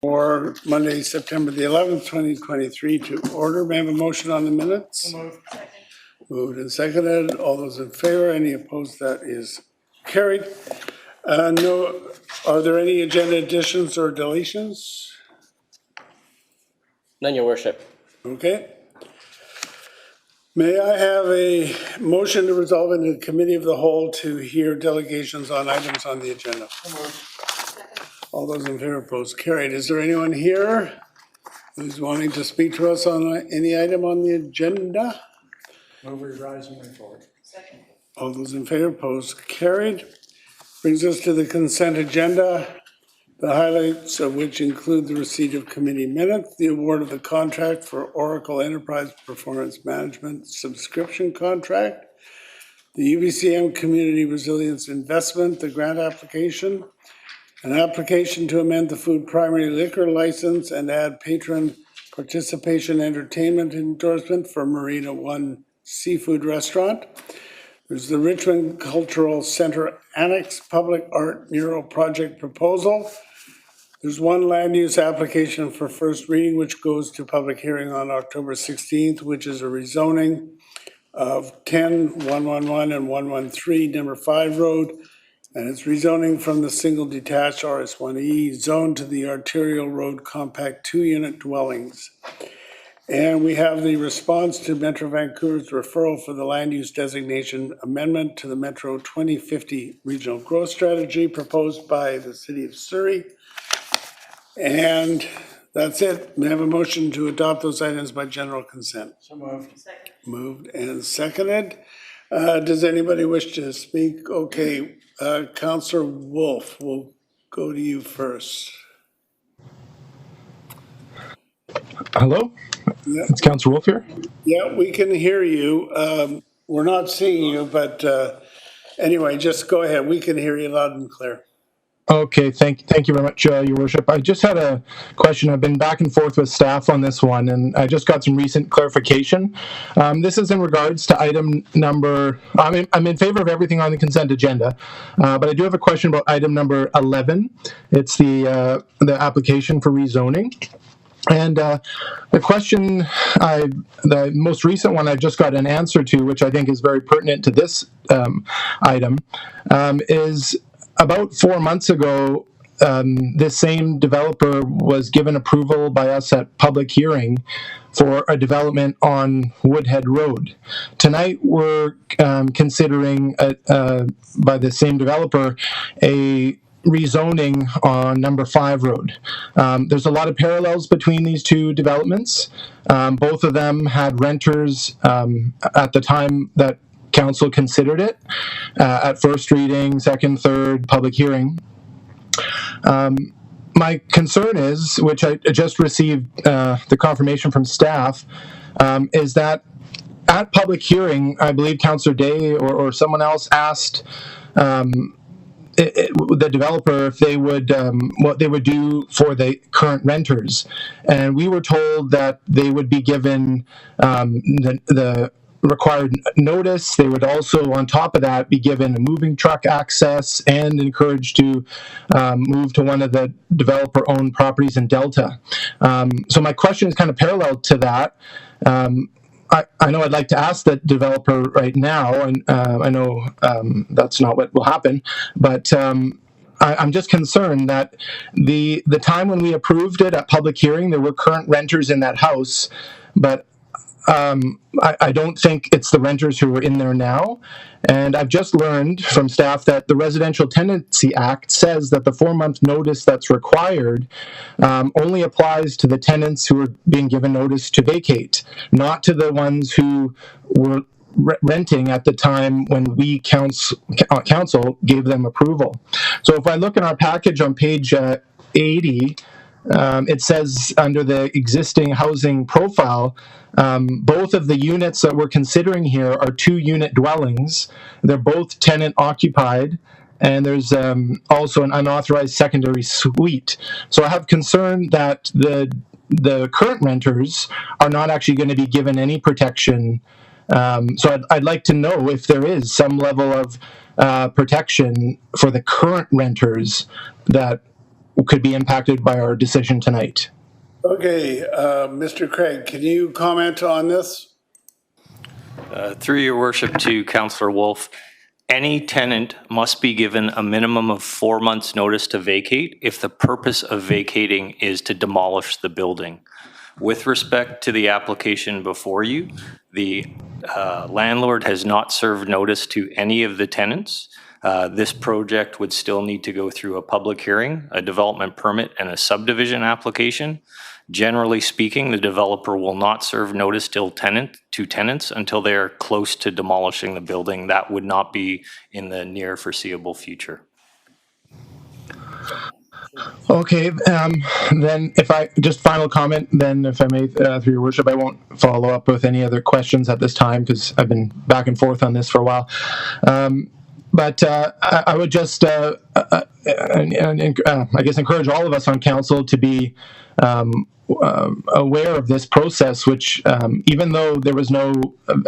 for Monday, September the 11th, 2023 to order. May I have a motion on the minutes? Moved and seconded. All those in favor? Any opposed? That is carried. No. Are there any agenda additions or deletions? None, Your Worship. Okay. May I have a motion to resolve into the committee of the whole to hear delegations on items on the agenda? All those in favor, opposed, carried. Is there anyone here who's wanting to speak to us on any item on the agenda? Move we rise and move forward. Second. All those in favor, opposed, carried. Brings us to the consent agenda, the highlights of which include the receipt of committee minutes, the award of the contract for Oracle Enterprise Performance Management subscription contract, the UBCM Community Resilience Investment, the grant application, an application to amend the food primary liquor license and add patron participation entertainment endorsement for Marina One Seafood Restaurant. There's the Richmond Cultural Center Annex Public Art Mural Project proposal. There's one land use application for first reading, which goes to public hearing on October 16th, which is a rezoning of 10, 111, and 113 number 5 road. And it's rezoning from the single detached RS1E zone to the arterial road compact 2-unit dwellings. And we have the response to Metro Vancouver's referral for the land use designation amendment to the Metro 2050 regional growth strategy proposed by the City of Surrey. And that's it. May I have a motion to adopt those items by general consent? So moved. Second. Moved and seconded. Does anybody wish to speak? Okay, Councillor Wolf, we'll go to you first. Hello, Yeah. it's Councillor Wolf here. Yeah, we can hear you. We're not seeing you, but anyway, just go ahead. We can hear you loud and clear. Okay, thank you very much, Your Worship. I just had a question. I've been back and forth with staff on this one, and I just got some recent clarification. This is in regards to item number. I'm in favor of everything on the consent agenda, but I do have a question about item number 11. It's the application for rezoning. And the question, the most recent one I just got an answer to, which I think is very pertinent to this item, is about 4 months ago, this same developer was given approval by us at public hearing for a development on Woodhead Road. Tonight, we're considering, by the same developer, a rezoning on number 5 road. There's a lot of parallels between these two developments. Both of them had renters at the time that council considered it, at first reading, second, third, public hearing. My concern is, which I just received the confirmation from staff, is that at public hearing, I believe Councillor Day or someone else asked the developer if they would what they would do for the current renters, and we were told that they would be given the required notice. They would also, on top of that, be given a moving truck access and encouraged to move to one of the developer-owned properties in Delta. So my question is kind of parallel to that. I know I'd like to ask the developer right now, and I know that's not what will happen, but I'm just concerned that the time when we approved it at public hearing, there were current renters in that house, but I don't think it's the renters who are in there now. And I've just learned from staff that the Residential Tenancy Act says that the 4-month notice that's required only applies to the tenants who are being given notice to vacate, not to the ones who were renting at the time when we council gave them approval. So if I look in our package on page 80, it says under the existing housing profile, both of the units that we're considering here are 2-unit dwellings. They're both tenant occupied, and there's also an unauthorized secondary suite. So I have concern that the current renters are not actually going to be given any protection. So I'd like to know if there is some level of protection for the current renters that could be impacted by our decision tonight. Okay, Mr. Craig, can you comment on this? Through your worship to Councillor Wolf, any tenant must be given a minimum of 4 months' notice to vacate if the purpose of vacating is to demolish the building. With respect to the application before you, the landlord has not served notice to any of the tenants. This project would still need to go through a public hearing, a development permit, and a subdivision application. Generally speaking, the developer will not serve notice to tenants until they are close to demolishing the building. That would not be in the near foreseeable future. Okay, then if I, just final comment, then if I may, through your worship, I won't follow up with any other questions at this time because I've been back and forth on this for a while. But I would just, I guess, encourage all of us on council to be aware of this process, which even though there was no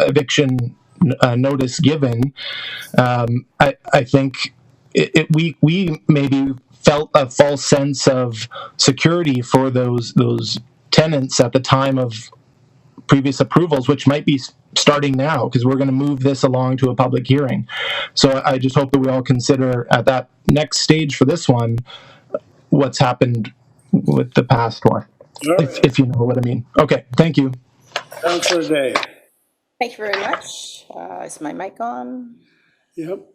eviction notice given, I think we maybe felt a false sense of security for those tenants at the time of previous approvals, which might be starting now because we're going to move this along to a public hearing. So I just hope that we all consider at that next stage for this one what's happened with the past one, if you know what I mean. Okay, thank you. Councillor Day. Thank you very much. Is my mic on? Yep.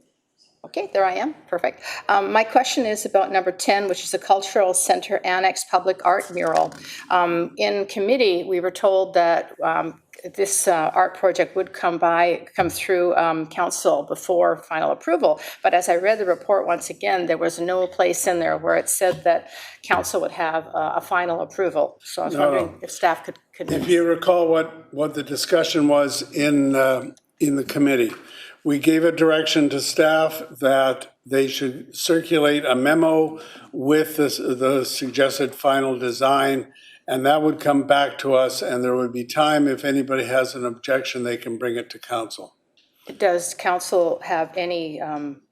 Okay, there I am. Perfect. My question is about number 10, which is a Cultural Center Annex Public Art Mural. In committee, we were told that this art project would come through council before final approval. But as I read the report once again, there was no place in there where it said that council would have a final approval. So I was wondering if staff could. If you recall what the discussion was in the committee, we gave a direction to staff that they should circulate a memo with the suggested final design, and that would come back to us, and there would be time, if anybody has an objection, they can bring it to council. Does council have any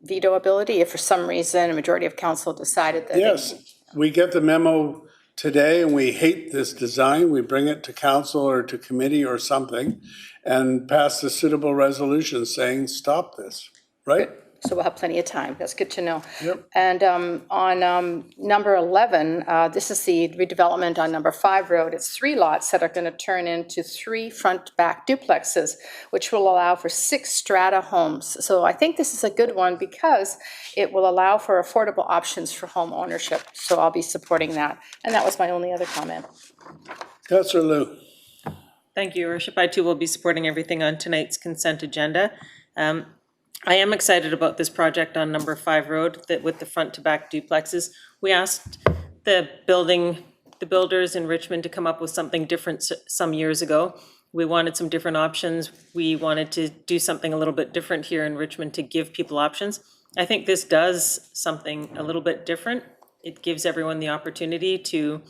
veto ability if for some reason a majority of council decided that? Yes, we get the memo today and we hate this design, we bring it to council or to committee or something and pass the suitable resolution saying stop this, right? So we'll have plenty of time. That's good to know. Yep. And on number 11, this is the redevelopment on number 5 Road. It's 3 lots that are going to turn into 3 front-back duplexes, which will allow for 6 strata homes. So I think this is a good one because it will allow for affordable options for home ownership. So I'll be supporting that. And that was my only other comment. Councillor Liu. Thank you, Your Worship. I too will be supporting everything on tonight's consent agenda. I am excited about this project on number 5 Road that with the front to back duplexes. We asked the builders in Richmond to come up with something different some years ago. We wanted some different options. We wanted to do something a little bit different here in Richmond to give people options. I think this does something a little bit different. It gives everyone the opportunity to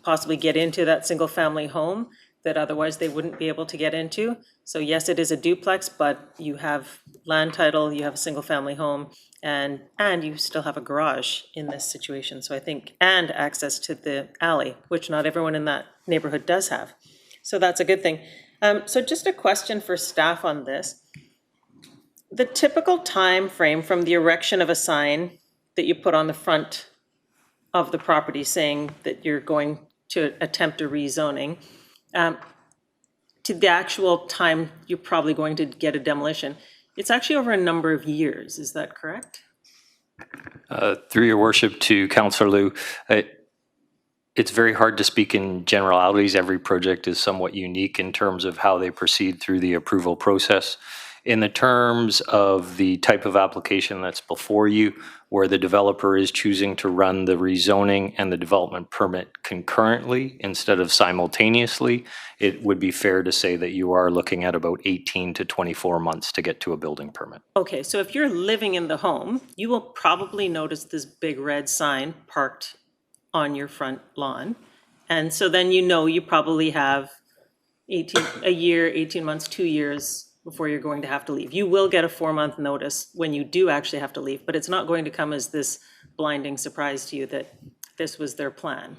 possibly get into that single family home that otherwise they wouldn't be able to get into. So yes, it is a duplex, but you have land title, you have a single family home, and you still have a garage in this situation. So I think, and access to the alley, which not everyone in that neighborhood does have. So that's a good thing. So just a question for staff on this. The typical time frame from the erection of a sign that you put on the front of the property saying that you're going to attempt a rezoning, to the actual time you're probably going to get a demolition, it's actually over a number of years. Is that correct? Through your worship to Councillor Liu, it's very hard to speak in generalities. Every project is somewhat unique in terms of how they proceed through the approval process. In the terms of the type of application that's before you, where the developer is choosing to run the rezoning and the development permit concurrently instead of simultaneously, it would be fair to say that you are looking at about 18 to 24 months to get to a building permit. Okay, so if you're living in the home, you will probably notice this big red sign parked on your front lawn. And so then you probably have a year, 18 months, 2 years before you're going to have to leave. You will get a 4-month notice when you do actually have to leave, but it's not going to come as this blinding surprise to you that this was their plan.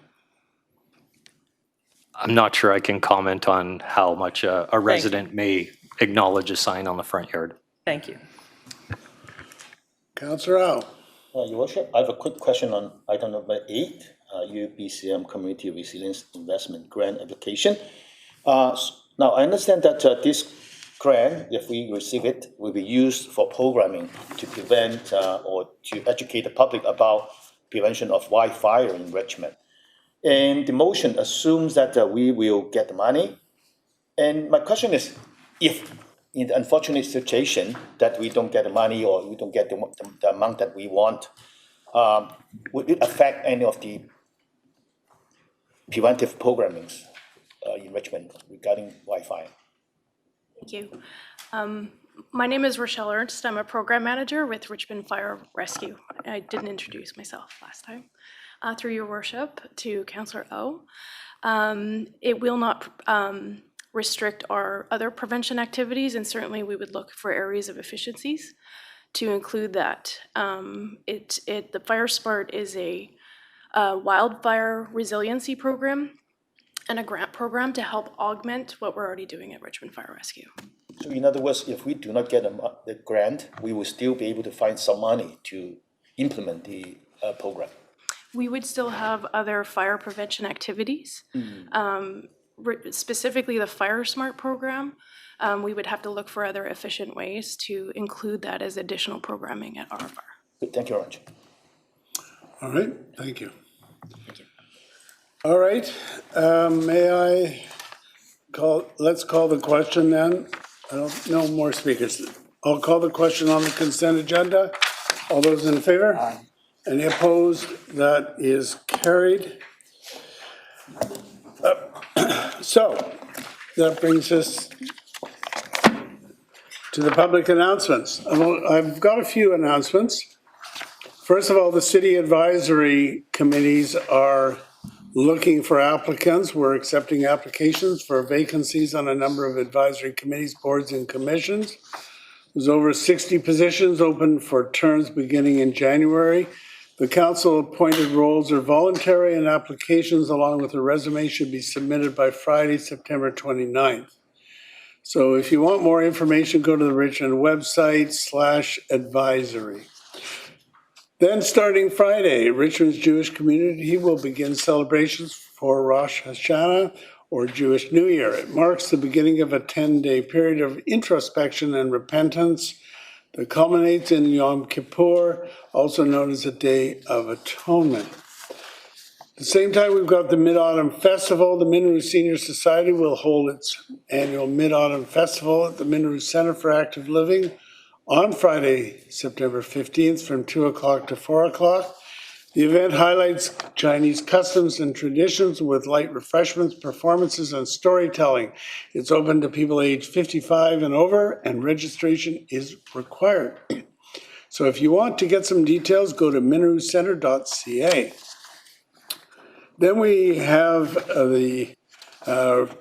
I'm not sure I can comment on how much a resident may acknowledge a sign on the front yard. Thank you. Councillor Au. Your Worship, I have a quick question on item number 8, UBCM Community Resilience Investment Grant application. Now, I understand that this grant, if we receive it, will be used for programming to prevent or to educate the public about prevention of wildfire in Richmond. And the motion assumes that we will get the money. And my question is, if in the unfortunate situation that we don't get the money or we don't get the amount that we want, would it affect any of the preventive programmings in Richmond regarding Wi-Fi? Thank you. My name is Rochelle Ernst. I'm a program manager with Richmond Fire Rescue. I didn't introduce myself last time. Through your worship to Councillor O. It will not restrict our other prevention activities, and certainly we would look for areas of efficiencies to include that. The Fire Smart is a wildfire resiliency program and a grant program to help augment what we're already doing at Richmond Fire Rescue. So in other words, if we do not get the grant, we will still be able to find some money to implement the program. We would still have other fire prevention activities. Specifically the Fire Smart program, we would have to look for other efficient ways to include that as additional programming at RFR. Good, thank you very much. All right, thank you. All right, let's call the question then. I don't know more speakers. I'll call the question on the consent agenda. All those in favor? Aye. Any opposed? That is carried. So that brings us to the public announcements. I've got a few announcements. First of all, the city advisory committees are looking for applicants. We're accepting applications for vacancies on a number of advisory committees, boards, and commissions. There's over 60 positions open for terms beginning in January. The council-appointed roles are voluntary, and applications along with a resume should be submitted by Friday, September 29th. So if you want more information, go to the Richmond website /advisory. Then starting Friday, Richmond's Jewish community will begin celebrations for Rosh Hashanah, or Jewish New Year. It marks the beginning of a 10-day period of introspection and repentance that culminates in Yom Kippur, also known as the Day of Atonement. At the same time, we've got the Mid-Autumn Festival. The Minaroo Senior Society will hold its annual Mid-Autumn Festival at the Minaroo Center for Active Living on Friday, September 15th from 2 o'clock to 4 o'clock. The event highlights Chinese customs and traditions with light refreshments, performances, and storytelling. It's open to people aged 55 and over, and registration is required. So if you want to get some details, go to minaroocenter.ca. Then we have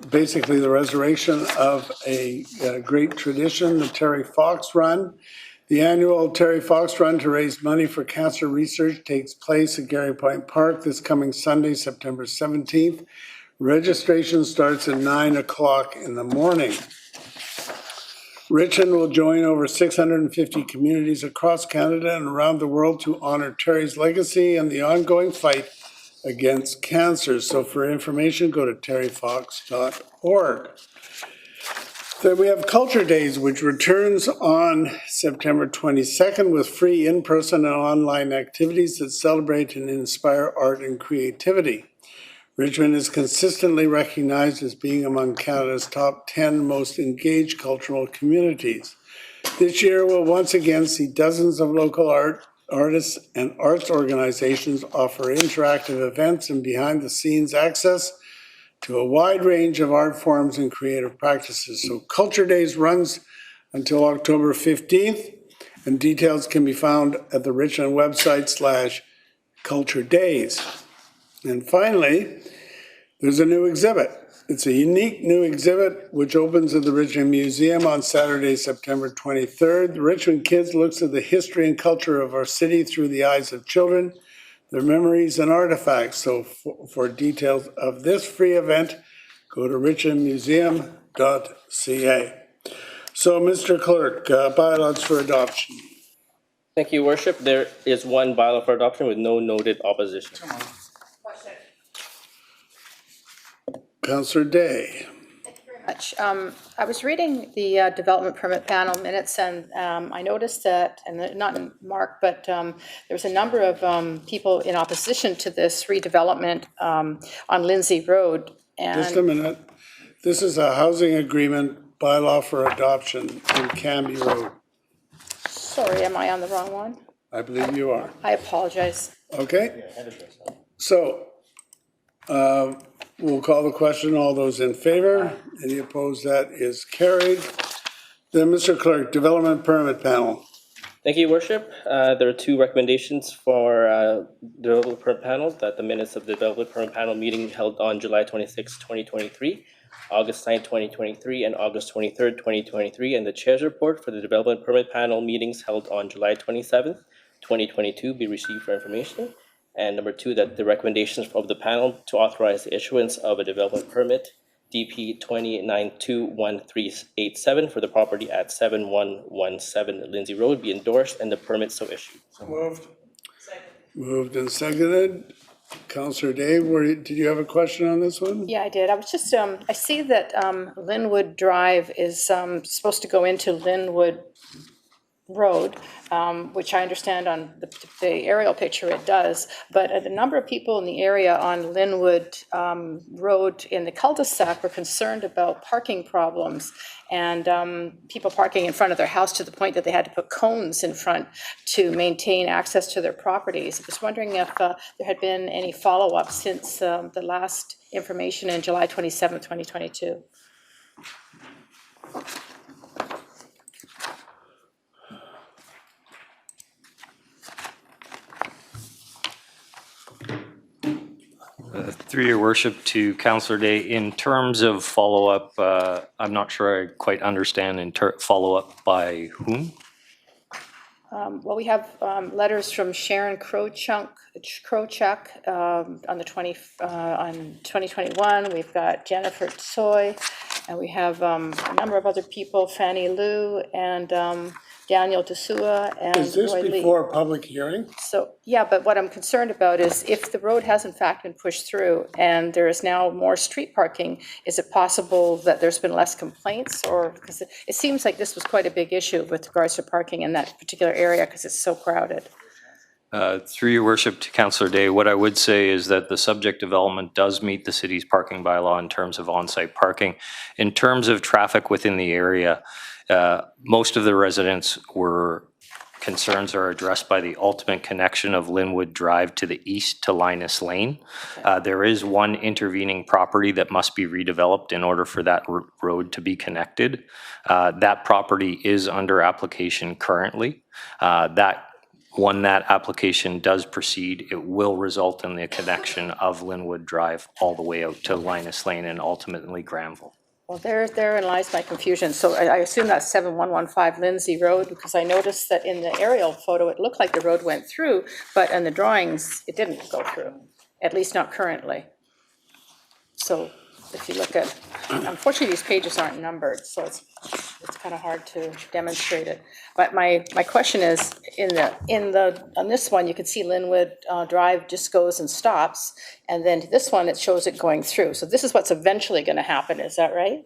basically the resurrection of a great tradition, the Terry Fox Run. The annual Terry Fox Run to raise money for cancer research takes place at Gary Point Park this coming Sunday, September 17th. Registration starts at 9 o'clock in the morning. Richmond will join over 650 communities across Canada and around the world to honor Terry's legacy and the ongoing fight against cancer. So for information, go to terryfox.org. Then we have Culture Days, which returns on September 22nd with free in-person and online activities that celebrate and inspire art and creativity. Richmond is consistently recognized as being among Canada's top 10 most engaged cultural communities. This year, we'll once again see dozens of local artists and arts organizations offer interactive events and behind-the-scenes access to a wide range of art forms and creative practices. So Culture Days runs until October 15th, and details can be found at the Richmond website /Culture Days. And finally, there's a new exhibit. It's a unique new exhibit which opens at the Richmond Museum on Saturday, September 23rd. The Richmond Kids looks at the history and culture of our city through the eyes of children. their memories and artifacts. So for details of this free event, go to richmondmuseum.ca. So, Mr. Clerk, bylaws for adoption. Thank you, Worship. There is one bylaw for adoption with no noted opposition. Councillor Day. Much. I was reading the development permit panel minutes, and I noticed that, and not Mark, but there was a number of people in opposition to this redevelopment on Lindsay Road. Just a minute. This is a housing agreement bylaw for adoption in Canby Road. Sorry, am I on the wrong one? I believe you are. I apologize. Okay? So, we'll call the question. All those in favor? Any opposed? That is carried. Then, Mr. Clerk, development permit panel. Thank you, Worship. There are two recommendations for development permit panel, that the minutes of the development permit panel meeting held on July 26, 2023, August 9, 2023, and August 23, 2023, and the chair's report for the development permit panel meetings held on July 27, 2022 be received for information. And number two, that the recommendations of the panel to authorize the issuance of a development permit DP 20921387 for the property at 7117 Lindsay Road be endorsed and the permit so issued. Moved. Moved and seconded. Councillor Day, did you have a question on this one? Yeah, I did. I was just, I see that Linwood Drive is supposed to go into Linwood Road, which I understand on the aerial picture it does, but a number of people in the area on Linwood Road in the cul-de-sac were concerned about parking problems and people parking in front of their house to the point that they had to put cones in front to maintain access to their properties. I was wondering if there had been any follow-up since the last information in July 27, 2022. Through your worship to Councillor Day, in terms of follow-up, I'm not sure I quite understand follow-up by whom? Well, we have letters from Sharon Krochuk on 2021. We've got Jennifer Tsoi, and we have a number of other people, Fannie Lou and Daniel Desua and Is this Roy Lee. before a public hearing? So, yeah, but what I'm concerned about is if the road has in fact been pushed through and there is now more street parking, is it possible that there's been less complaints? Or, because it seems like this was quite a big issue with regards to parking in that particular area because it's so crowded. Through your worship to Councillor Day, what I would say is that the subject development does meet the city's parking bylaw in terms of on-site parking. In terms of traffic within the area, most of the residents concerns are addressed by the ultimate connection of Linwood Drive to the east to Linus Lane. There is one intervening property that must be redeveloped in order for that road to be connected. That property is under application currently. When that application does proceed, it will result in the connection of Linwood Drive all the way out to Linus Lane and ultimately Granville. Well, therein lies my confusion. So I assume that's 7115 Lindsay Road, because I noticed that in the aerial photo, it looked like the road went through, but in the drawings, it didn't go through, at least not currently. So if you look at, unfortunately, these pages aren't numbered, so it's kind of hard to demonstrate it. But my question is, on this one, you can see Linwood Drive just goes and stops, and then this one, it shows it going through. So this is what's eventually going to happen, is that right?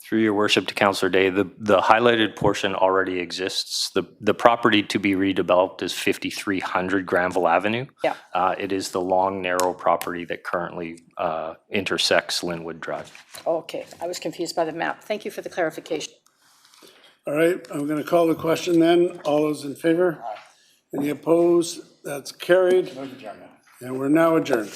Through your worship to Councillor Day, the highlighted portion already exists. The property to be redeveloped is 5300 Granville Avenue. Yeah. It is the long, narrow property that currently intersects Linwood Drive. Okay, I was confused by the map. Thank you for the clarification. All right, I'm going to call the question then. All those in favor? Any opposed? That's carried. And we're now adjourned.